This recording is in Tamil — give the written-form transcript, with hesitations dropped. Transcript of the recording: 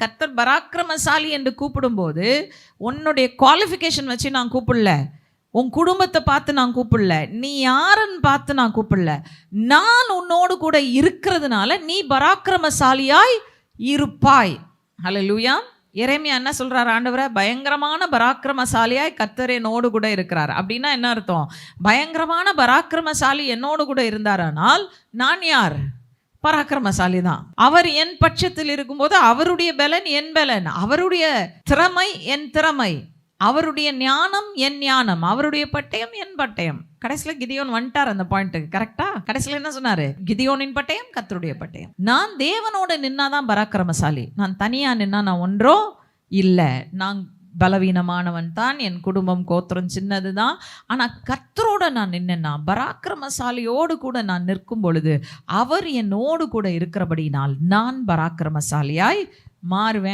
கர்த்தர் பராக்கிரமசாலி என்று கூப்பிடும்போது உன்னுடைய குவாலிஃபிகேஷன் வச்சு நான் கூப்பிடல, உன் குடும்பத்தை பார்த்து நான் கூப்பிடல, நீ யாருன்னு பார்த்து நான் கூப்பிடல. நான் உன்னோடு கூட இருக்கிறதுனால நீ பராக்கிரமசாலியாய் இருப்பாய். ஹல்லேலூயா. எரேமியா என்ன சொல்றாரு? ஆண்டவரே, பயங்கரமான பராக்கிரமசாலியாய் கர்த்தர் என்னோடு கூட இருக்கிறார். அப்படின்னா என்ன அர்த்தம்? பயங்கரமான பராக்கிரமசாலி என்னோடு கூட இருந்தாரானால் நான் யார்? பராக்கிரமசாலி தான். அவர் என் பட்சத்தில் இருக்கும்போது அவருடைய பலன் என் பலன், அவருடைய திறமை என் திறமை, அவருடைய ஞானம் என் ஞானம், அவருடைய பட்டயம் என் பட்டயம். கடைசியில் கிதியோன் வந்துட்டார் அந்த பாயிண்ட்டுக்கு. கரெக்டா? கடைசியில் என்ன சொன்னாரு? கிதியோனின் பட்டயம் கர்த்தருடைய பட்டயம். நான் தேவனோட நின்னாதான் பராக்கிரமசாலி. நான் தனியா நின்னா நான் ஒன்றோ இல்லை. நான் பலவீனமானவன் தான், என் குடும்பம் கோத்திரம் சின்னது தான். ஆனால் கர்த்தரோட நான் நின்னா, பராக்கிரமசாலியோடு கூட நான் நிற்கும் பொழுது அவர் என்னோடு கூட இருக்கிறபடினால் நான் பராக்கிரமசாலியாய் மாறுவேன்.